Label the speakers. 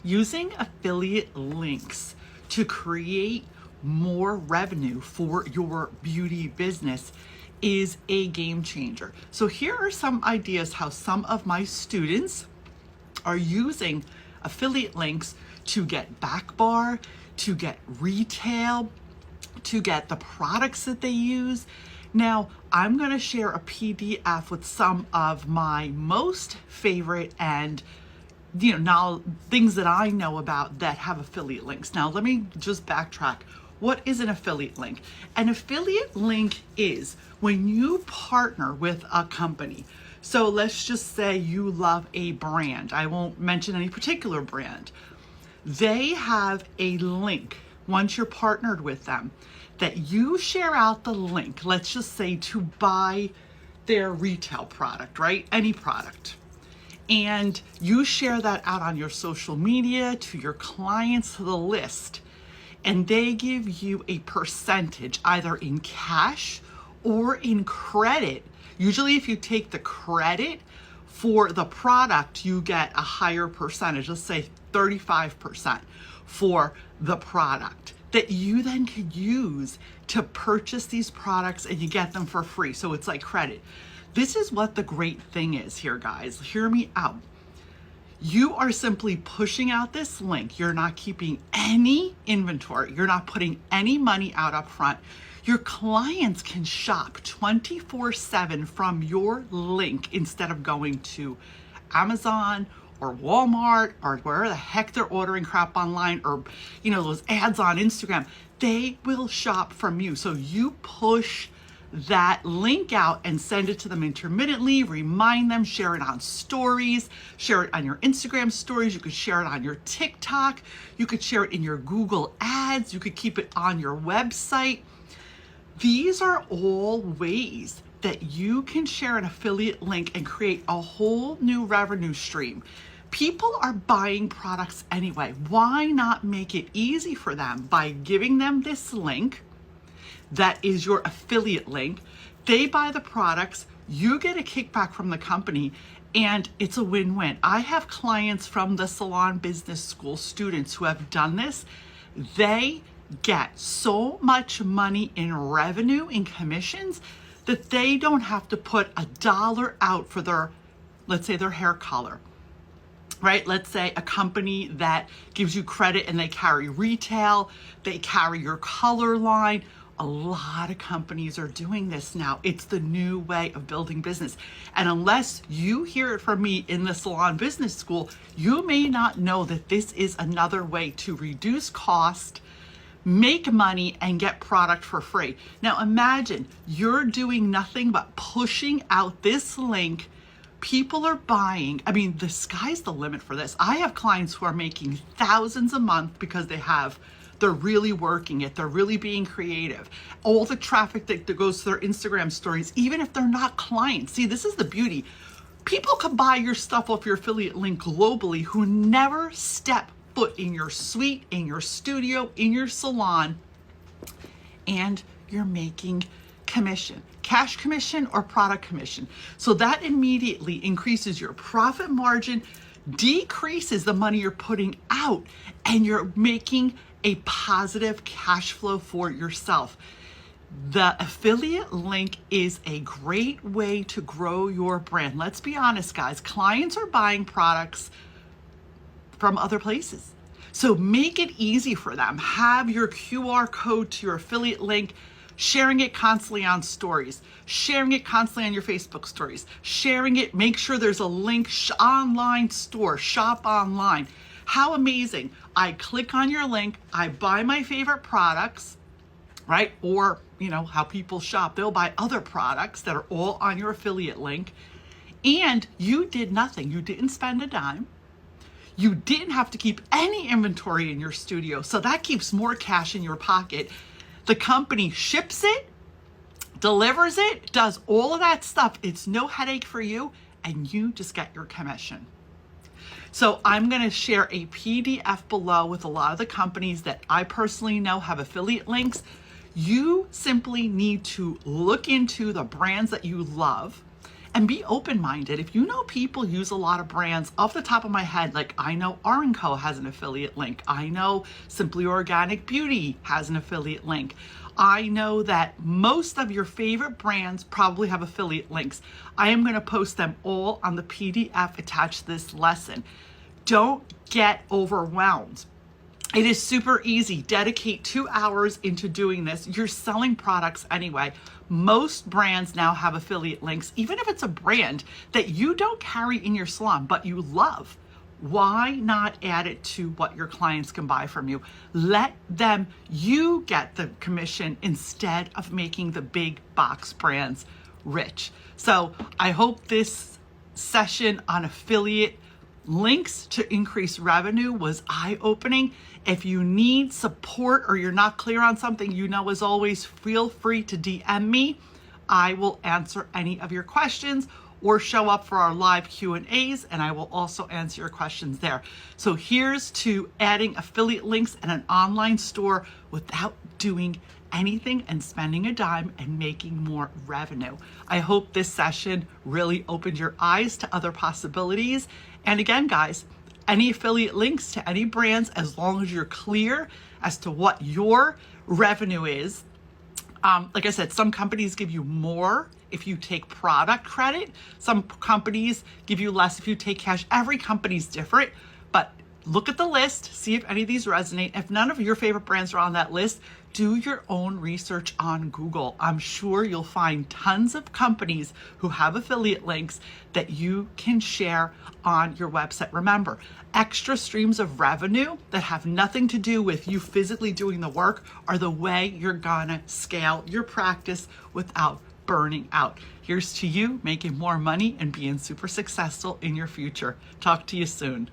Speaker 1: Using affiliate links to create more revenue for your beauty business is a game changer. So here are some ideas how some of my students are using affiliate links to get back bar, to get retail, to get the products that they use. Now, I'm going to share a PDF with some of my most favorite and now things that I know about that have affiliate links. Now, let me just backtrack. What is an affiliate link? An affiliate link is when you partner with a company. So let's just say you love a brand. I won't mention any particular brand. They have a link once you're partnered with them that you share out the link, let's just say to buy their retail product, right? Any product. And you share that out on your social media to your clients, to the list, and they give you a percentage either in cash or in credit. Usually if you take the credit for the product, you get a higher percentage, let's say 35% for the product that you then could use to purchase these products, and you get them for free. So it's like credit. This is what the great thing is here, guys. Hear me out. You are simply pushing out this link. You're not keeping any inventory. You're not putting any money out up front. Your clients can shop 24/7 from your link instead of going to Amazon or Walmart or wherever the heck they're ordering crap online, or those ads on Instagram. They will shop from you. So you push that link out and send it to them intermittently, remind them, share it on stories, share it on your Instagram stories. You could share it on your TikTok. You could share it in your Google ads. You could keep it on your website. These are all ways that you can share an affiliate link and create a whole new revenue stream. People are buying products anyway. Why not make it easy for them by giving them this link that is your affiliate link? They buy the products, you get a kickback from the company, and it's a win-win. I have clients from the Salon Business School, students who have done this. They get so much money in revenue, in commissions, that they don't have to put $1 out for their, let's say, their hair color, right? Let's say a company that gives you credit and they carry retail, they carry your color line. A lot of companies are doing this now. It's the new way of building business. And unless you hear it from me in the Salon Business School, you may not know that this is another way to reduce cost, make money, and get product for free. Now imagine you're doing nothing but pushing out this link. People are buying. I mean, the sky's the limit for this. I have clients who are making thousands a month because they're really working it. They're really being creative. All the traffic that goes to their Instagram stories, even if they're not clients. See, this is the beauty. People can buy your stuff off your affiliate link globally who never step foot in your suite, in your studio, in your salon, and you're making commission, cash commission or product commission. So that immediately increases your profit margin, decreases the money you're putting out, and you're making a positive cash flow for yourself. The affiliate link is a great way to grow your brand. Let's be honest, guys, clients are buying products from other places. So make it easy for them. Have your QR code to your affiliate link, sharing it constantly on stories, sharing it constantly on your Facebook stories, sharing it, make sure there's a link, online store, shop online. How amazing. I click on your link, I buy my favorite products, right? Or, how people shop, they'll buy other products that are all on your affiliate link. And you did nothing. You didn't spend a dime. You didn't have to keep any inventory in your studio. So that keeps more cash in your pocket. The company ships it, delivers it, does all of that stuff. It's no headache for you, and you just get your commission. So I'm going to share a PDF below with a lot of the companies that I personally know have affiliate links. You simply need to look into the brands that you love and be open-minded. If you know people use a lot of brands, off the top of my head, like I know R&Co has an affiliate link. I know Simply Organic Beauty has an affiliate link. I know that most of your favorite brands probably have affiliate links. I am going to post them all on the PDF attached to this lesson. Don't get overwhelmed. It is super easy. Dedicate 2 hours into doing this. You're selling products anyway. Most brands now have affiliate links, even if it's a brand that you don't carry in your salon, but you love. Why not add it to what your clients can buy from you? Let them, you get the commission instead of making the big box brands rich. So I hope this session on affiliate links to increase revenue was eye-opening. If you need support or you're not clear on something, you know, as always, feel free to DM me. I will answer any of your questions or show up for our live Q&As, and I will also answer your questions there. So here's to adding affiliate links and an online store without doing anything and spending a dime and making more revenue. I hope this session really opened your eyes to other possibilities. And again, guys, any affiliate links to any brands, as long as you're clear as to what your revenue is. Like I said, some companies give you more if you take product credit. Some companies give you less if you take cash. Every company's different, but look at the list, see if any of these resonate. If none of your favorite brands are on that list, do your own research on Google. I'm sure you'll find tons of companies who have affiliate links that you can share on your website. Remember, extra streams of revenue that have nothing to do with you physically doing the work are the way you're gonna scale your practice without burning out. Here's to you making more money and being super successful in your future. Talk to you soon.